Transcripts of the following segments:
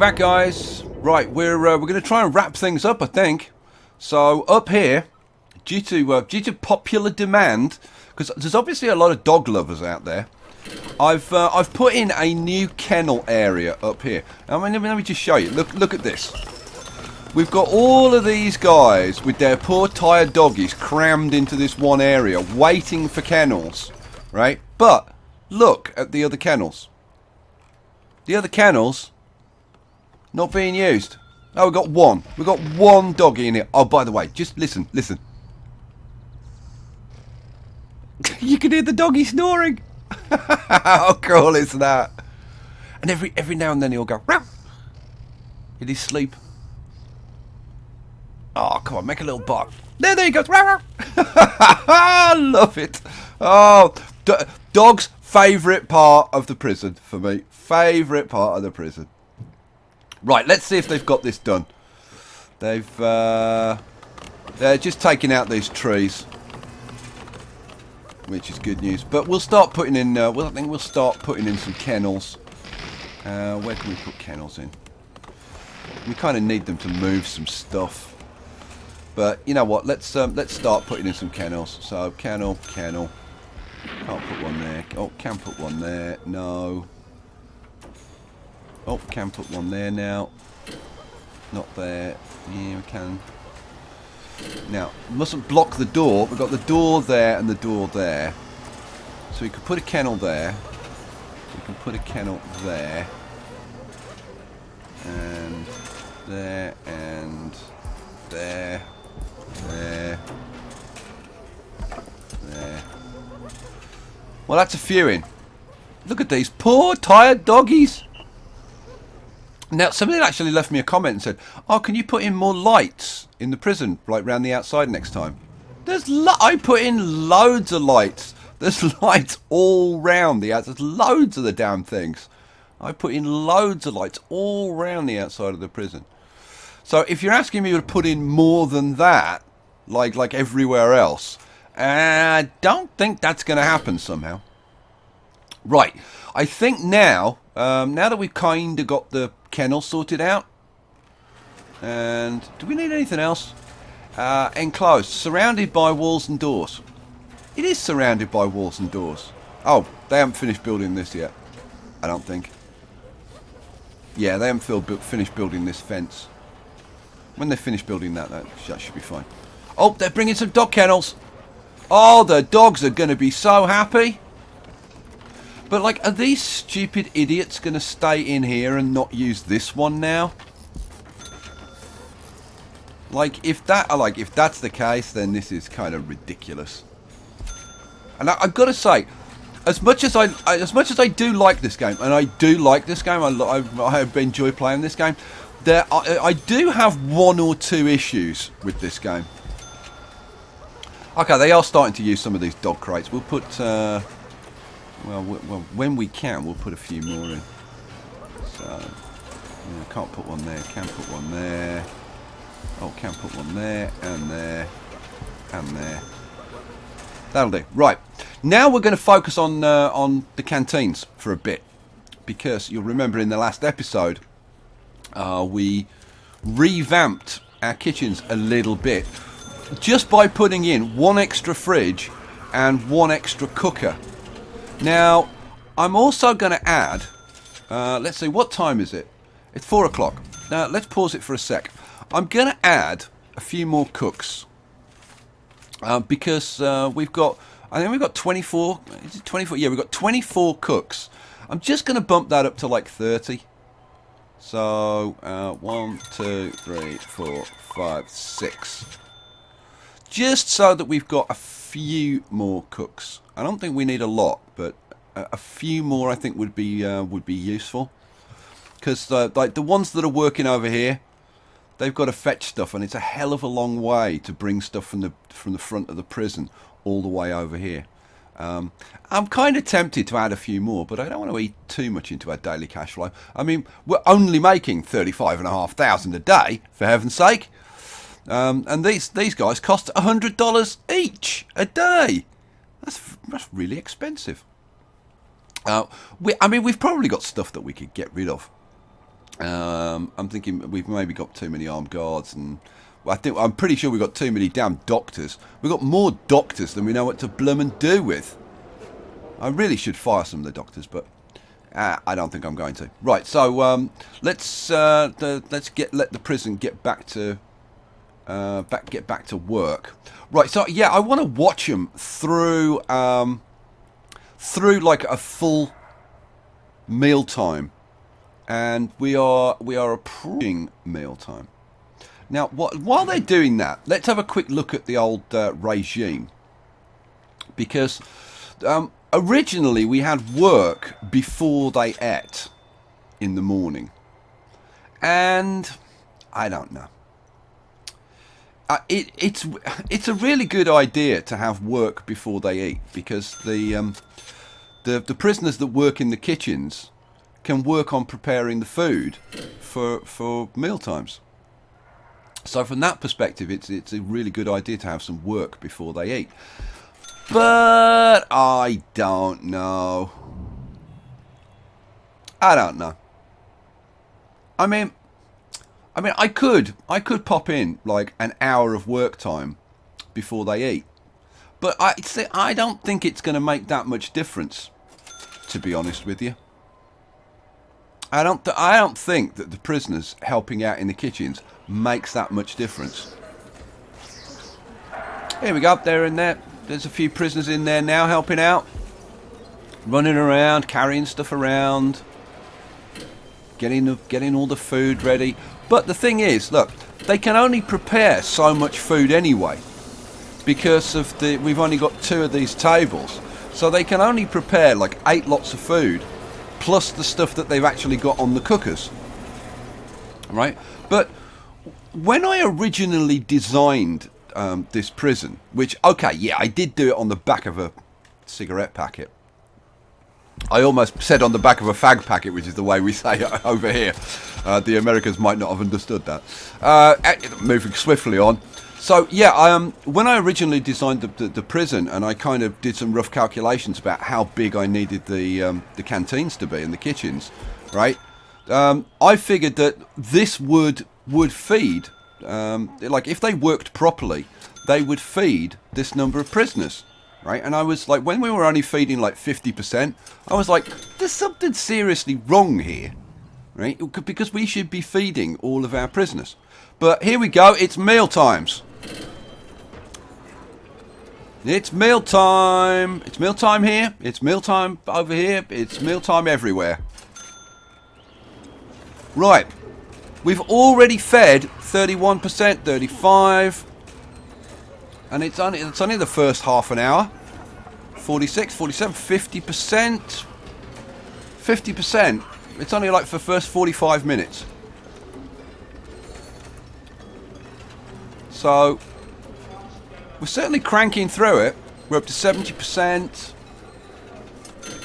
back, guys. Right, we're going to try and wrap things up, I think. So up here, due to popular demand, because there's obviously a lot of dog lovers out there, I've put in a new kennel area up here. I mean, let me just show you. Look at this. We've got all of these guys with their poor tired doggies crammed into this one area, waiting for kennels, right? But look at the other kennels. The other kennels not being used. Oh, we've got one. We've got one doggy in here. Oh, by the way, just listen. You can hear the doggy snoring. How cool is that? And every now and then he'll go Row! In his sleep. Oh, come on, make a little bark. There he goes. Row, row. I love it. Oh, dog's favourite part of the prison for me. Favourite part of the prison. Right, let's see if they've got this done. They're just taking out these trees, which is good news. But we'll start putting in. I think we'll start putting in some kennels. Where can we put kennels in? We kind of need them to move some stuff. But you know what? Let's start putting in some kennels. So kennel. Can't put one there. Oh, can put one there. No. Oh, can put one there now. Not there. Yeah, we can. Now, mustn't block the door. We've got the door there and the door there. So we could put a kennel there. We can put a kennel there. And there and there. There. There. Well, that's a few in. Look at these poor tired doggies. Now, somebody actually left me a comment and said, "Oh, can you put in more lights in the prison, like round the outside next time?" I put in loads of lights. There's lights all round the outside. There's loads of the damn things. I put in loads of lights all round the outside of the prison. So if you're asking me to put in more than that, like everywhere else, I don't think that's going to happen somehow. Right, I think now that we've kind of got the kennel sorted out, and do we need anything else? Enclosed, surrounded by walls and doors. It is surrounded by walls and doors. Oh, they haven't finished building this yet, I don't think. Yeah, they haven't finished building this fence. When they finish building that should be fine. Oh, they're bringing some dog kennels. Oh, the dogs are going to be so happy. But, like, are these stupid idiots going to stay in here and not use this one now? If that's the case, then this is kind of ridiculous. And I've got to say, as much as I do like this game, and I do like this game, I enjoy playing this game. I do have one or two issues with this game. Okay, they are starting to use some of these dog crates. We'll put, well, when we can, we'll put a few more in. So, yeah, can't put one there, can put one there. Oh, can put one there, and there, and there. That'll do. Right, now we're going to focus on the canteens for a bit. Because you'll remember in the last episode, we revamped our kitchens a little bit. Just by putting in one extra fridge and one extra cooker. Now, I'm also going to add, let's see, what time is it? It's 4 o'clock. Now, let's pause it for a sec. I'm going to add a few more cooks. Because I think we've got 24, is it 24? Yeah, we've got 24 cooks. I'm just going to bump that up to like 30. So, 1, 2, 3, 4, 5, 6. Just so that we've got a few more cooks. I don't think we need a lot, but a few more I think would be useful. Because like the ones that are working over here, they've got to fetch stuff, and it's a hell of a long way to bring stuff from the front of the prison all the way over here. I'm kind of tempted to add a few more, but I don't want to eat too much into our daily cash flow. I mean, we're only making $35,500 a day, for heaven's sake. And these guys cost $100 each a day. That's really expensive. I mean, we've probably got stuff that we could get rid of. I'm thinking we've maybe got too many armed guards, and I'm pretty sure we've got too many damn doctors. We've got more doctors than we know what to bloomin' do with. I really should fire some of the doctors, but I don't think I'm going to. Right, so let's let the prison get back to work. Right, so yeah, I want to watch them through like a full mealtime, and we are approaching mealtime. Now, while they're doing that, let's have a quick look at the old regime, because originally we had work before they ate in the morning, and I don't know. It's a really good idea to have work before they eat, because the prisoners that work in the kitchens can work on preparing the food for meal times. So from that perspective, it's a really good idea to have some work before they eat. But I don't know. I don't know. I mean, I could pop in like an hour of work time before they eat, but I don't think it's going to make that much difference, to be honest with you. I don't think that the prisoners helping out in the kitchens makes that much difference. Here we go. They're in there. There's a few prisoners in there now helping out, running around, carrying stuff around, getting all the food ready. But the thing is, look, they can only prepare so much food anyway, because of we've only got 2 of these tables, so they can only prepare like 8 lots of food, plus the stuff that they've actually got on the cookers, right? But when I originally designed this prison, which, okay, yeah, I did do it on the back of a cigarette packet. I almost said on the back of a fag packet, which is the way we say it over here. The Americans might not have understood that. Moving swiftly on. So, yeah, when I originally designed the prison, and I kind of did some rough calculations about how big I needed the canteens to be and the kitchens, right? I figured that this would feed, like if they worked properly, they would feed this number of prisoners. Right, and I was like, when we were only feeding like 50%, I was like, there's something seriously wrong here, right? Because we should be feeding all of our prisoners. But here we go, it's meal times. It's meal time. It's meal time here. It's meal time over here. It's meal time everywhere. Right, we've already fed 31%, 35%. And it's only the first half an hour. 46, 47, 50%. 50%. It's only like for the first 45 minutes. So, we're certainly cranking through it. We're up to 70%.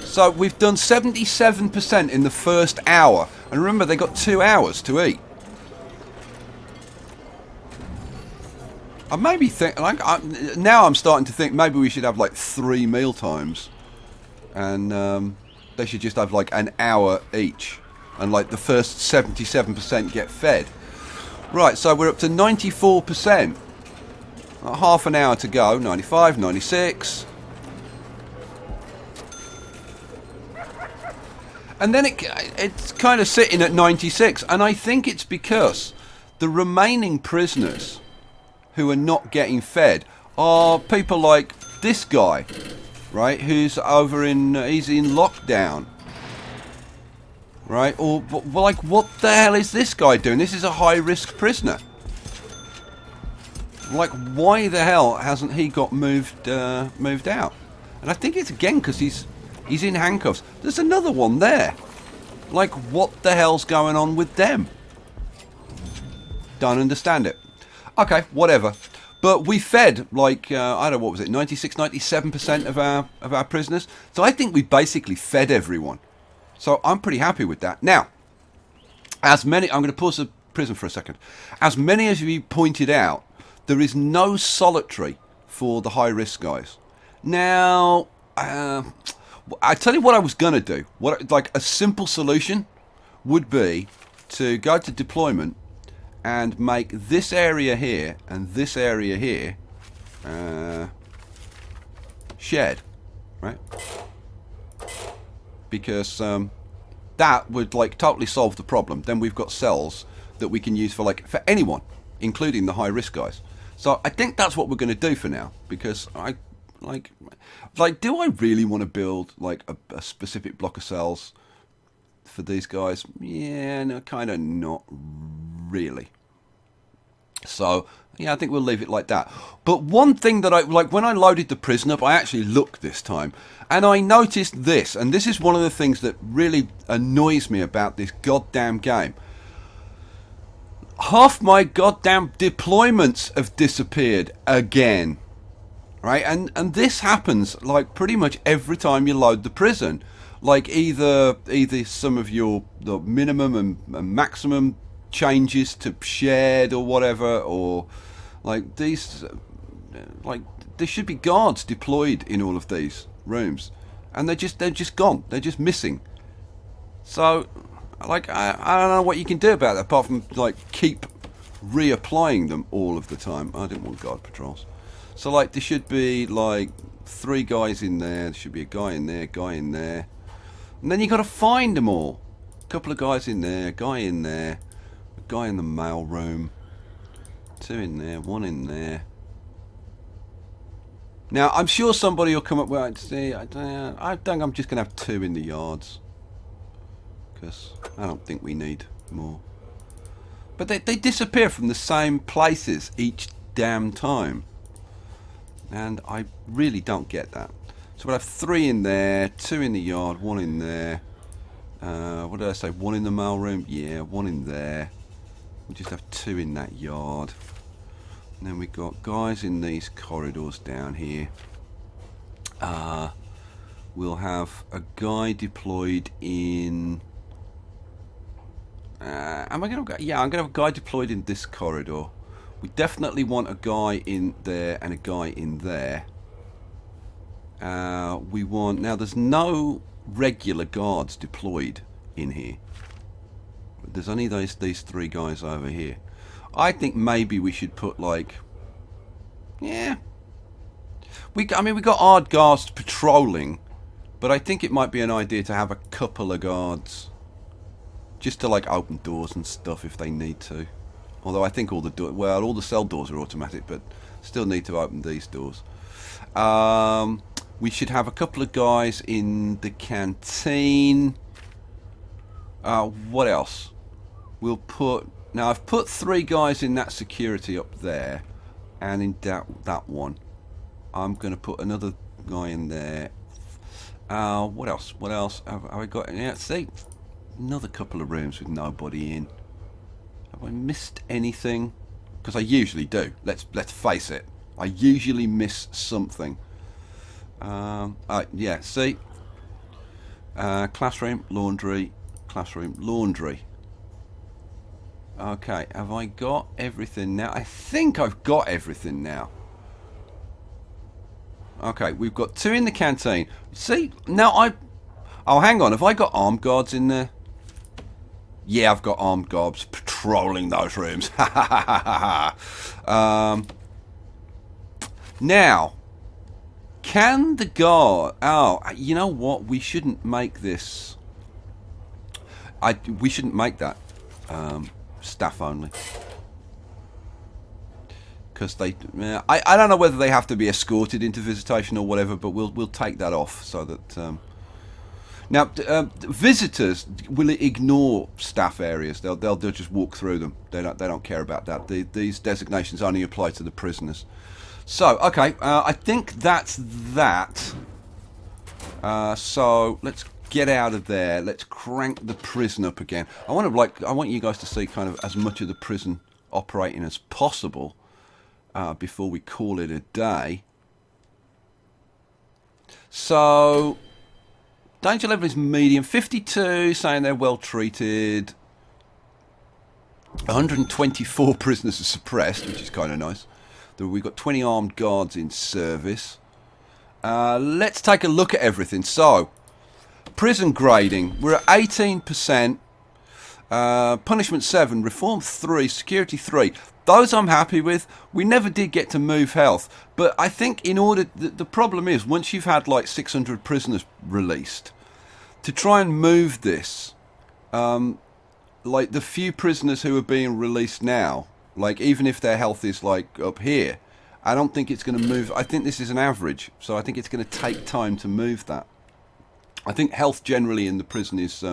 So, we've done 77% in the first hour. And remember, they got 2 hours to eat. I maybe think, like, now I'm starting to think maybe we should have like 3 meal times, and they should just have like an hour each, and like the first 77% get fed. Right, so we're up to 94%. Half an hour to go. 95, 96. And then it's kind of sitting at 96, and I think it's because the remaining prisoners who are not getting fed are people like this guy, right, who's over he's in lockdown, right? Or like, what the hell is this guy doing? This is a high-risk prisoner. Like, why the hell hasn't he got moved out? And I think it's again because he's in handcuffs. There's another one there. Like, what the hell's going on with them? Don't understand it. Okay, whatever. But we fed, like, I don't know, what was it, 96, 97% of our prisoners? So I think we basically fed everyone. So I'm pretty happy with that. Now, I'm going to pause the prison for a second. As many as you pointed out, there is no solitary for the high-risk guys. Now, I tell you what I was going to do. Like, a simple solution would be to go to deployment and make this area here and this area here shared, right? Because that would like totally solve the problem. Then we've got cells that we can use for anyone, including the high risk guys. So I think that's what we're going to do for now, because I do I really want to build like a specific block of cells for these guys? Yeah, no, kind of not really. So yeah, I think we'll leave it like that. But one thing that I like, when I loaded the prison up, I actually looked this time and I noticed this, and this is one of the things that really annoys me about this goddamn game. Half my goddamn deployments have disappeared again, right? And this happens like pretty much every time you load the prison. Like either some of the minimum and maximum changes to shared or whatever, or like these, like there should be guards deployed in all of these rooms, and they're just gone. They're just missing. So like I don't know what you can do about that apart from like keep reapplying them all of the time. I didn't want guard patrols. So like there should be like 3 guys in there. There should be a guy in there, guy in there, and then you got to find them all. A couple of guys in there, guy in there, a guy in the mail room, 2 in there, 1 in there. Now I'm sure somebody will come up with, see, I think I'm just gonna have 2 in the yards, because I don't think we need more. But they disappear from the same places each damn time, and I really don't get that. So we'll have 3 in there, 2 in the yard, 1 in there. What did I say? 1 in the mail room? Yeah, 1 in there. We'll just have 2 in that yard. And then we've got guys in these corridors down here. We'll have a guy deployed in... am I going to go? Yeah, I'm going to have a guy deployed in this corridor. We definitely want a guy in there and a guy in there. We want... Now, there's no regular guards deployed in here. There's only these 3 guys over here. I think maybe we should put like... Yeah. I mean, we got odd guards patrolling, but I think it might be an idea to have a couple of guards just to like open doors and stuff if they need to. Although I think all the cell doors are automatic, but still need to open these doors. We should have a couple of guys in the canteen. What else? We'll put... Now I've put 3 guys in that security up there, and in that one. I'm going to put another guy in there. What else? What else have I got? Yeah, see, another couple of rooms with nobody in. Have I missed anything? Because I usually do. Let's face it. I usually miss something. Yeah. See, classroom, laundry, classroom, laundry. Okay, have I got everything now? I think I've got everything now. Okay, we've got 2 in the canteen. See, now oh, hang on. Have I got armed guards in there? Yeah, I've got armed guards patrolling those rooms. Now, can the guard... Oh, you know what? We shouldn't make this... We shouldn't make that staff only. Because they... I don't know whether they have to be escorted into visitation or whatever, but we'll take that off so that... Now, visitors will ignore staff areas. They'll just walk through them. They don't care about that. These designations only apply to the prisoners. So, okay, I think that's that. So let's get out of there. Let's crank the prison up again. I want you guys to see kind of as much of the prison operating as possible before we call it a day. So. Danger level is medium. 52 saying they're well treated. 124 prisoners are suppressed, which is kind of nice. We've got 20 armed guards in service. Let's take a look at everything. So, prison grading. We're at 18%. Punishment 7, Reform 3, Security 3. Those I'm happy with. We never did get to move health. But I think in order... The problem is, once you've had like 600 prisoners released, to try and move this, like the few prisoners who are being released now, like even if their health is like up here, I don't think it's going to move. I think this is an average, so I think it's going to take time to move that. I think health generally in the prison is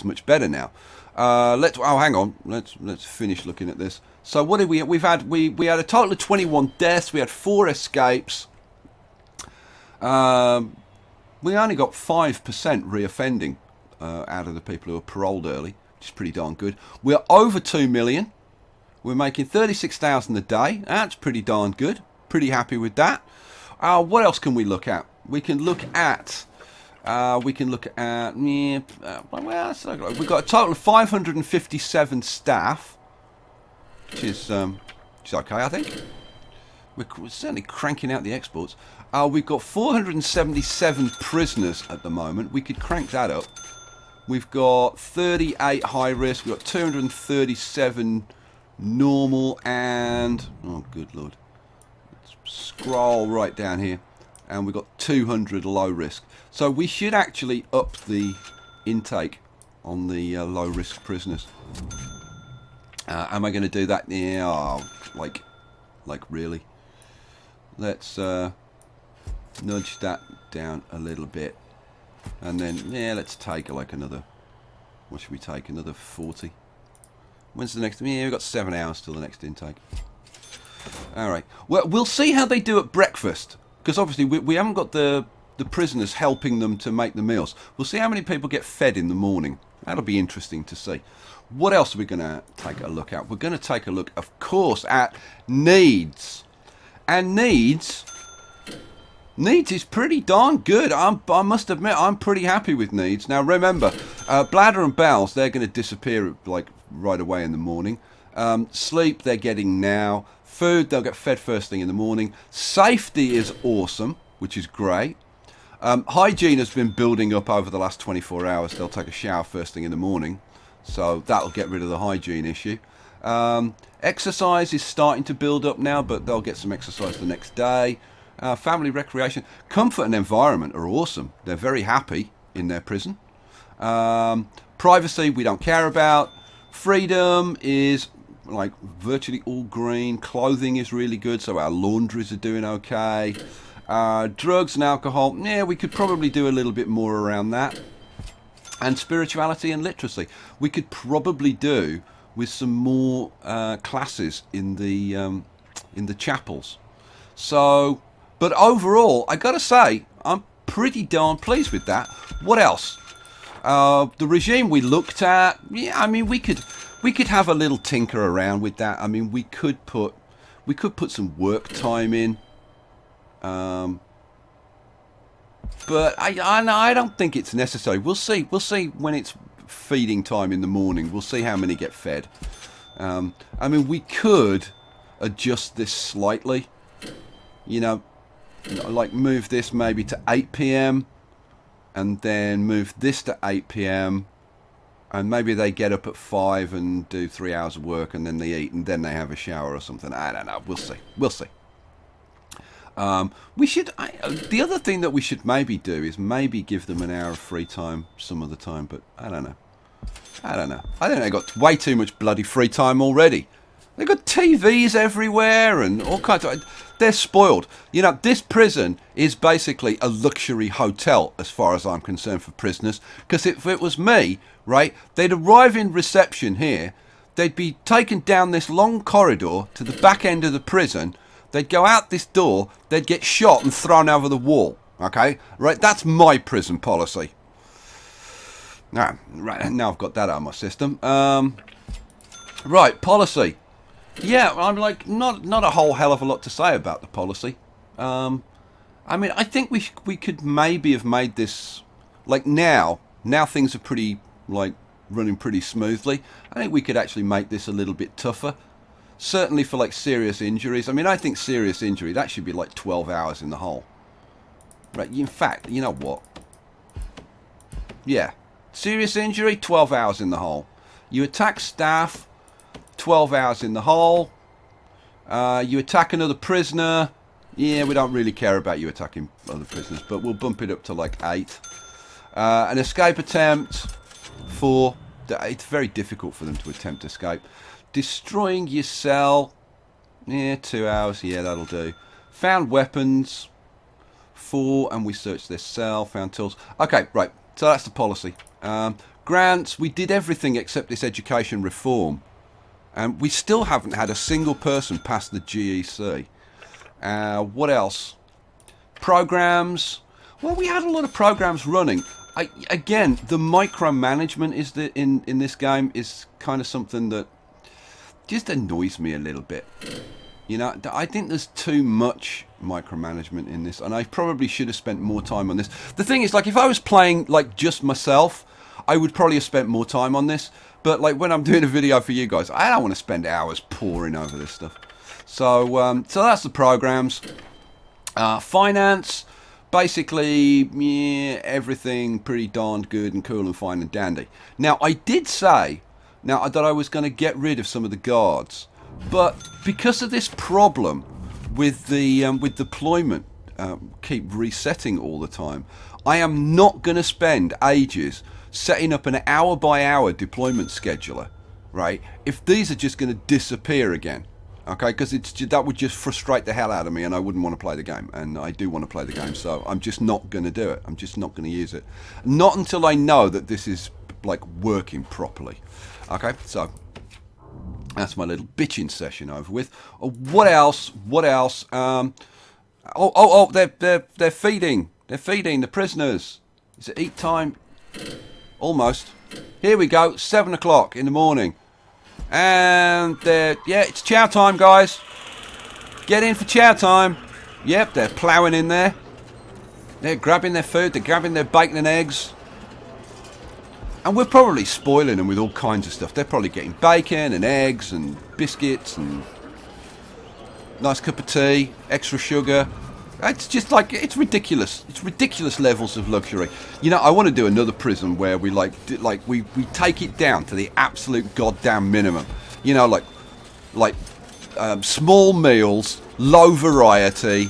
much better now. Hang on. Let's finish looking at this. So what did we? We had a total of 21 deaths. We had 4 escapes. We only got 5% reoffending out of the people who were paroled early, which is pretty darn good. We're over 2 million. We're making 36,000 a day. That's pretty darn good. Pretty happy with that. What else can we look at? We can look at. We've got a total of 557 staff, which is okay, I think. We're certainly cranking out the exports. We've got 477 prisoners at the moment. We could crank that up. We've got 38 high risk. We've got 237 normal and... oh, good lord. Let's scroll right down here. And we've got 200 low risk. So we should actually up the intake on the low risk prisoners. Am I going to do that? Yeah, like really. Let's nudge that down a little bit, and then let's take like another. What should we take? Another 40. When's the next? Yeah, we've got 7 hours till the next intake. All right. Well, we'll see how they do at breakfast, because obviously we haven't got the prisoners helping them to make the meals. We'll see how many people get fed in the morning. That'll be interesting to see. What else are we going to take a look at? We're going to take a look, of course, at needs. And needs is pretty darn good. I must admit, I'm pretty happy with needs. Now, remember, bladder and bowels, they're going to disappear like right away in the morning. Sleep, they're getting now. Food, they'll get fed first thing in the morning. Safety is awesome, which is great. Hygiene has been building up over the last 24 hours. They'll take a shower first thing in the morning. So that'll get rid of the hygiene issue. Exercise is starting to build up now, but they'll get some exercise the next day. Family recreation. Comfort and environment are awesome. They're very happy in their prison. Privacy, we don't care about. Freedom is like virtually all green. Clothing is really good, so our laundries are doing okay. Drugs and alcohol, we could probably do a little bit more around that. And spirituality and literacy, we could probably do with some more classes in the chapels. So, but overall, I got to say, I'm pretty darn pleased with that. What else? The regime we looked at, I mean, we could have a little tinker around with that. I mean, we could put some work time in. But I don't think it's necessary. We'll see when it's feeding time in the morning. We'll see how many get fed. I mean, we could adjust this slightly. You know, like move this maybe to 8 p.m. and then move this to 8 p.m. and maybe they get up at 5 and do 3 hours of work and then they eat and then they have a shower or something. I don't know. We'll see. We should. The other thing that we should maybe do is maybe give them an hour of free time some of the time, but I don't know. I think they got way too much bloody free time already. They've got TVs everywhere and all kinds of... They're spoiled. You know, this prison is basically a luxury hotel as far as I'm concerned for prisoners. Because if it was me, right, they'd arrive in reception here. They'd be taken down this long corridor to the back end of the prison. They'd go out this door. They'd get shot and thrown over the wall. Okay? Right, that's my prison policy. Right, now I've got that out of my system. Right, policy. Yeah, I'm like not a whole hell of a lot to say about the policy. I mean, I think we could maybe have made this like now things are pretty like running pretty smoothly. I think we could actually make this a little bit tougher. Certainly for like serious injuries. I mean, I think serious injury that should be like 12 hours in the hole. Right? In fact, you know what? Yeah, serious injury, 12 hours in the hole. You attack staff, 12 hours in the hole. You attack another prisoner. Yeah, we don't really care about you attacking other prisoners, but we'll bump it up to like 8. An escape attempt, 4. It's very difficult for them to attempt escape. Destroying your cell, yeah, 2 hours. Yeah, that'll do. Found weapons, 4, and we searched their cell. Found tools. Okay, right. So that's the policy. Grants, we did everything except this education reform. And we still haven't had a single person pass the GEC. What else? Programs. Well, we had a lot of programs running. Again, the micromanagement is in this game is kind of something that just annoys me a little bit. You know, I think there's too much micromanagement in this, and I probably should have spent more time on this. The thing is, like, if I was playing like just myself, I would probably have spent more time on this. But like when I'm doing a video for you guys, I don't want to spend hours poring over this stuff. So that's the programs. Finance, basically, yeah, everything pretty darned good and cool and fine and dandy. Now, I did say that I was going to get rid of some of the guards, but because of this problem with the with deployment, keep resetting all the time, I am not going to spend ages setting up an hour-by-hour deployment scheduler, right? If these are just going to disappear again. Okay, because that would just frustrate the hell out of me, and I wouldn't want to play the game. And I do want to play the game, so I'm just not going to do it. I'm just not going to use it. Not until I know that this is like working properly. Okay, so that's my little bitching session over with. What else? What else? They're feeding. They're feeding the prisoners. Is it eat time? Almost. Here we go. 7 o'clock in the morning. And yeah, it's chow time, guys. Get in for chow time. Yep, they're ploughing in there. They're grabbing their food. They're grabbing their bacon and eggs. And we're probably spoiling them with all kinds of stuff. They're probably getting bacon and eggs and biscuits and nice cup of tea, extra sugar. It's just like, it's ridiculous. It's ridiculous levels of luxury. You know, I want to do another prison where we we take it down to the absolute goddamn minimum. You know, like small meals, low variety,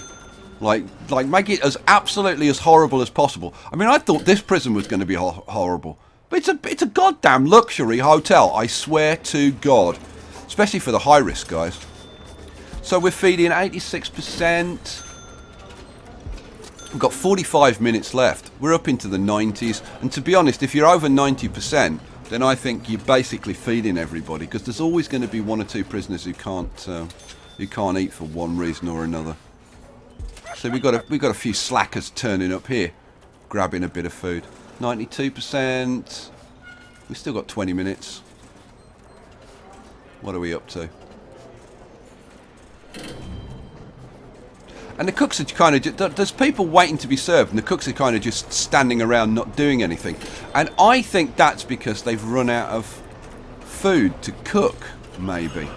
like make it as absolutely as horrible as possible. I mean, I thought this prison was going to be horrible, but it's a goddamn luxury hotel. I swear to God, especially for the high risk guys. So we're feeding 86%. We've got 45 minutes left. We're up into the 90s. And to be honest, if you're over 90%, then I think you're basically feeding everybody, because there's always going to be 1 or 2 prisoners who can't eat for one reason or another. So we've got a few slackers turning up here, grabbing a bit of food. 92%. We've still got 20 minutes. What are we up to? And the cooks are kind of just, there's people waiting to be served, and the cooks are kind of just standing around not doing anything. And I think that's because they've run out of food to cook, maybe.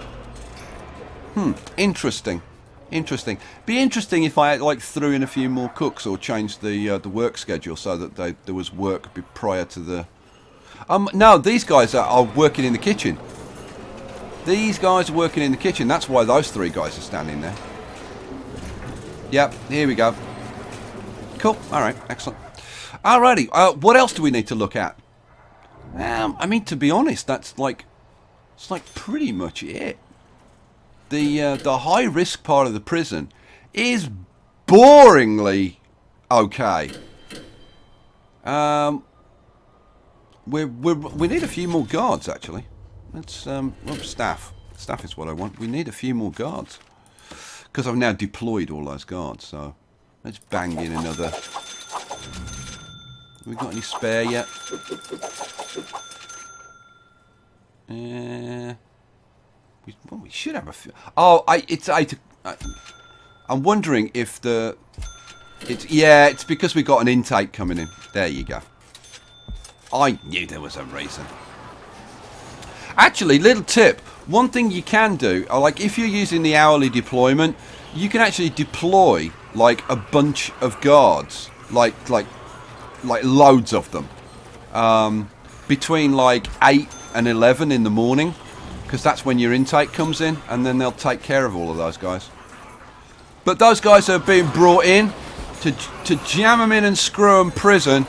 Interesting. Interesting. Be interesting if I like threw in a few more cooks or changed the work schedule so that there was work prior to the. No, these guys are working in the kitchen. These guys are working in the kitchen. That's why those 3 guys are standing there. Yep, here we go. Cool. All right, excellent. Alrighty. What else do we need to look at? I mean, to be honest, it's like pretty much it. The high risk part of the prison is boringly okay. We need a few more guards actually. Let's staff. Staff is what I want. We need a few more guards. Because I've now deployed all those guards, so let's bang in another. Have we got any spare yet? We should have a few. Oh, it's 8. I'm wondering if it's because we got an intake coming in. There you go. I knew there was a reason. Actually, little tip. One thing you can do, like if you're using the hourly deployment, you can actually deploy like a bunch of guards, like loads of them, between like 8 and 11 in the morning, because that's when your intake comes in, and then they'll take care of all of those guys. But those guys are being brought in to jam them in and screw them prison,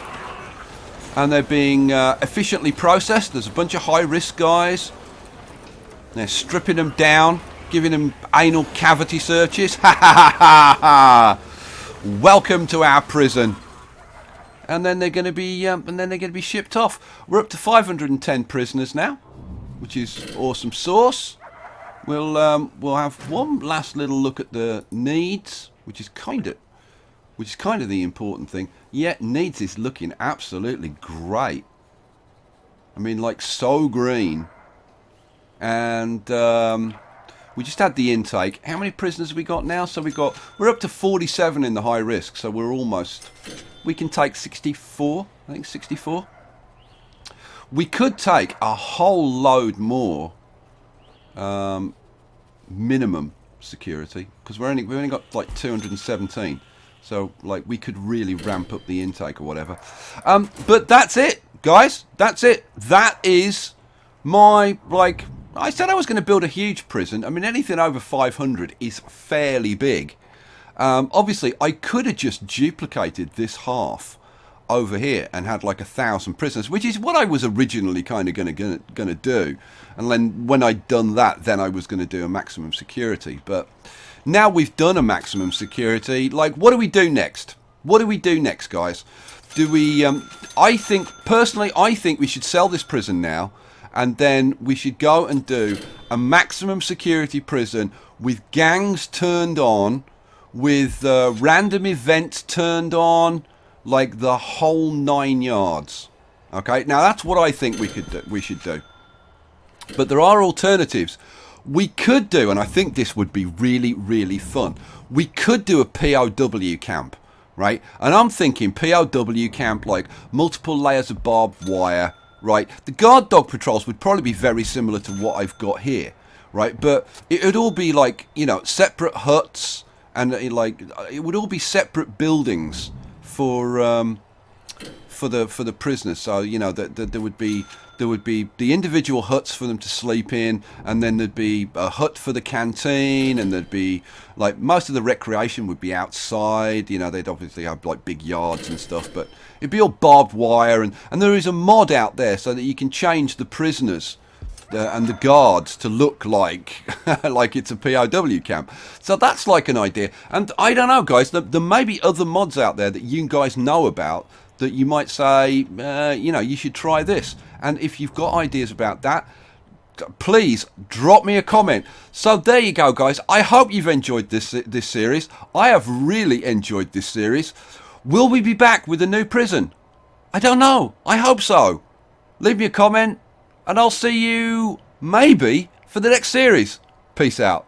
and they're being efficiently processed. There's a bunch of high-risk guys. They're stripping them down, giving them anal cavity searches. Ha ha ha ha! Welcome to our prison. And then they're going to be shipped off. We're up to 510 prisoners now, which is awesome sauce. We'll have one last little look at the needs, which is kind of the important thing. Yeah, needs is looking absolutely great. I mean, like, so green. And we just had the intake. How many prisoners have we got now? So we're up to 47 in the high risk. So we can take 64. I think 64. We could take a whole load more minimum security, because we've only got like 217. So like we could really ramp up the intake or whatever. But that's it, guys. That's it. That is my, like, I said I was going to build a huge prison. I mean, anything over 500 is fairly big. Obviously, I could have just duplicated this half over here and had like 1,000 prisoners, which is what I was originally kind of going to do. And then when I'd done that, then I was going to do a maximum security. But now we've done a maximum security. Like, what do we do next? What do we do next, guys? Do we? I think we should sell this prison now. And then we should go and do a maximum security prison with gangs turned on, with random events turned on, like the whole 9 yards. Okay, now that's what I think we should do. But there are alternatives. We could do, and I think this would be really, really fun. We could do a POW camp, right? And I'm thinking POW camp, like multiple layers of barbed wire. Right, the guard dog patrols would probably be very similar to what I've got here, right? But it would all be like, you know, separate huts, and it would all be separate buildings for the prisoners. So, you know, there would be the individual huts for them to sleep in, and then there'd be a hut for the canteen, and there'd be like most of the recreation would be outside. You know, they'd obviously have like big yards and stuff, but it'd be all barbed wire, and there is a mod out there so that you can change the prisoners and the guards to look like like it's a POW camp. So that's like an idea. And I don't know, guys, there may be other mods out there that you guys know about that you might say, you know, you should try this. And if you've got ideas about that, please drop me a comment. So there you go, guys. I hope you've enjoyed this series. I have really enjoyed this series. Will we be back with a new prison? I don't know. I hope so. Leave me a comment, and I'll see you maybe for the next series. Peace out.